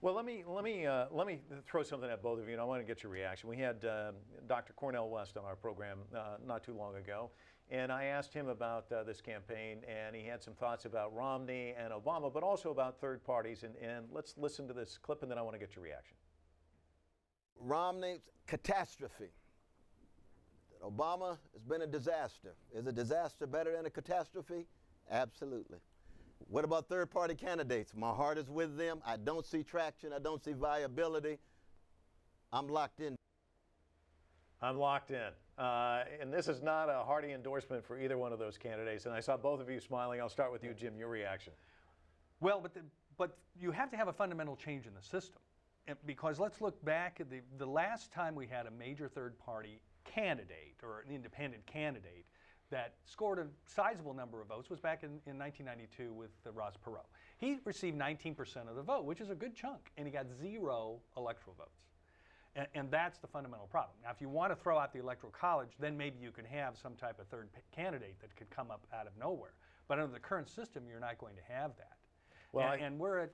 Well, let me throw something at both of you, and I want to get your reaction. We had Dr. Cornel West on our program not too long ago, and I asked him about this campaign, and he had some thoughts about Romney and Obama, but also about third parties. And let's listen to this clip, and then I want to get your reaction. Romney's catastrophe. Obama has been a disaster. Is a disaster better than a catastrophe? Absolutely. What about third-party candidates? My heart is with them. I don't see traction. I don't see viability. I'm locked in. I'm locked in. And this is not a hearty endorsement for either one of those candidates. And I saw both of you smiling. I'll start with you, Jim, your reaction. Well, but you have to have a fundamental change in the system. Because let's look back at the last time we had a major third-party candidate or an independent candidate that scored a sizable number of votes was back in 1992 with Ross Perot. He received 19% of the vote, which is a good chunk, and he got 0 electoral votes. And that's the fundamental problem. Now, if you want to throw out the Electoral College, then maybe you can have some type of third candidate that could come up out of nowhere. But under the current system, you're not going to have that. Well, and we're at,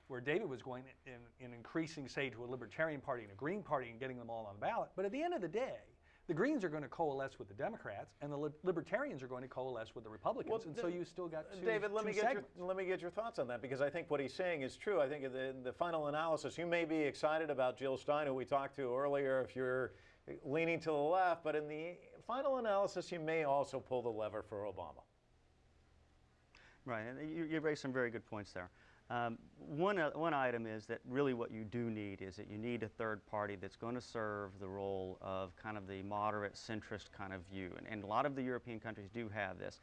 where David was going in increasing, say, to a Libertarian Party and a Green Party and getting them all on the ballot. But at the end of the day, the Greens are going to coalesce with the Democrats, and the Libertarians are going to coalesce with the Republicans, well, and so you still got two David, let me get your thoughts on that, because I think what he's saying is true. I think in the final analysis, you may be excited about Jill Stein, who we talked to earlier, if you're leaning to the left, but in the final analysis, you may also pull the lever for Obama. Right, and you raised some very good points there. One item is that really what you do need is that you need a third party that's going to serve the role of kind of the moderate centrist kind of view, and a lot of the European countries do have this.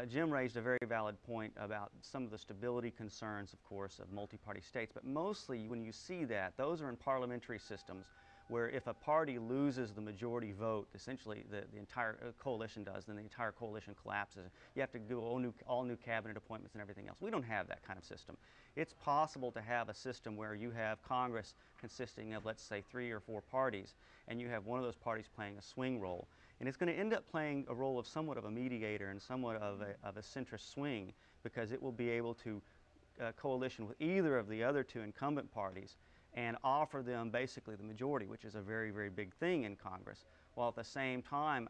Jim raised a very valid point about some of the stability concerns, of course, of multi-party states, but mostly when you see that, those are in parliamentary systems where if a party loses the majority vote, essentially the entire coalition does, then the entire coalition collapses. You have to do all new cabinet appointments and everything else. We don't have that kind of system. It's possible to have a system where you have Congress consisting of, let's say, 3 or 4 parties, and you have one of those parties playing a swing role. And it's going to end up playing a role of somewhat of a mediator and somewhat of a centrist swing, because it will be able to coalition with either of the other 2 incumbent parties and offer them basically the majority, which is a very, very big thing in Congress, while at the same time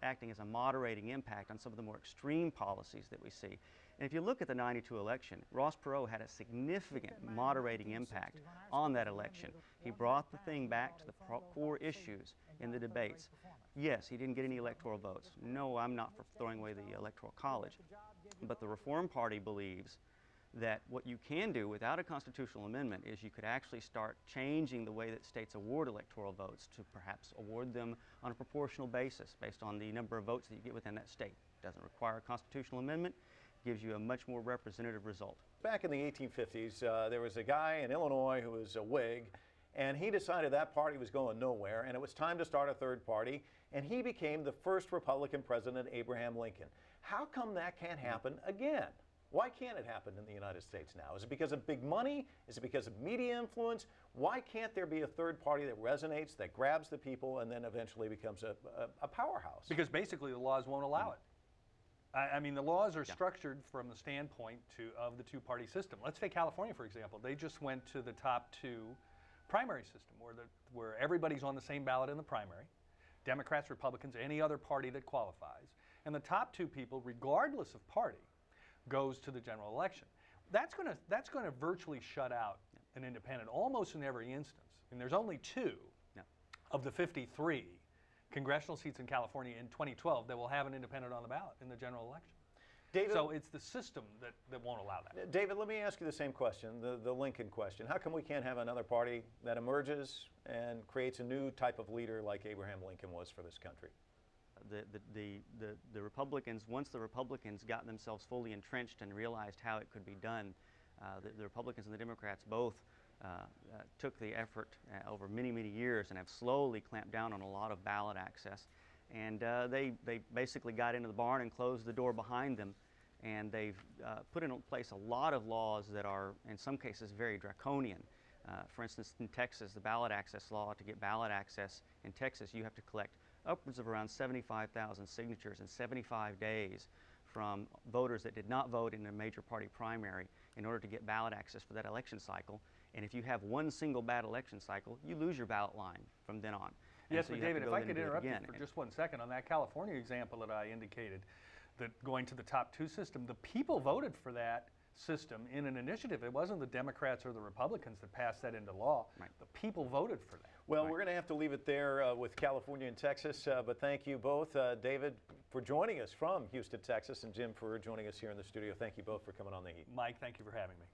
acting as a moderating impact on some of the more extreme policies that we see. And if you look at the '92 election, Ross Perot had a significant moderating impact on that election. He brought the thing back to the core issues in the debates. Yes, he didn't get any electoral votes. No, I'm not for throwing away the Electoral College. But the Reform Party believes that what you can do without a constitutional amendment is you could actually start changing the way that states award electoral votes to perhaps award them on a proportional basis based on the number of votes that you get within that state. It doesn't require a constitutional amendment. It gives you a much more representative result. Back in the 1850s, there was a guy in Illinois who was a Whig, and he decided that party was going nowhere, and it was time to start a third party, and he became the first Republican president, Abraham Lincoln. How come that can't happen again? Why can't it happen in the United States now? Is it because of big money? Is it because of media influence? Why can't there be a third party that resonates, that grabs the people, and then eventually becomes a powerhouse? Because basically the laws won't allow it. I mean, the laws are structured from the standpoint of the 2-party system. Let's take California, for example. They just went to the top 2 primary system where everybody's on the same ballot in the primary, Democrats, Republicans, any other party that qualifies. And the top 2 people, regardless of party, goes to the general election. That's going to virtually shut out an independent almost in every instance. And there's only 2 of the 53 congressional seats in California in 2012 that will have an independent on the ballot in the general election. David, so it's the system that won't allow that. David, let me ask you the same question, the Lincoln question. How come we can't have another party that emerges and creates a new type of leader like Abraham Lincoln was for this country? The Republicans, once the Republicans got themselves fully entrenched and realized how it could be done, the Republicans and the Democrats both took the effort over many, many years and have slowly clamped down on a lot of ballot access. And they basically got into the barn and closed the door behind them. And they've put in place a lot of laws that are, in some cases, very draconian. For instance, in Texas, the ballot access law, to get ballot access in Texas, you have to collect upwards of around 75,000 signatures in 75 days from voters that did not vote in a major party primary in order to get ballot access for that election cycle. And if you have one single bad election cycle, you lose your ballot line from then on. And Yes, so but you have to David, go if I then could and do it interrupt you again. for just 1 second on that California example that I indicated, that going to the top 2 system, the people voted for that system in an initiative. It wasn't the Democrats or the Republicans that passed that into law. Right. The people voted for that. Well, we're going to have to leave it there with California and Texas, but thank you both, David, for joining us from Houston, Texas, and Jim for joining us here in the studio. Thank you both for coming on The Heat. Mike, thank you for having me.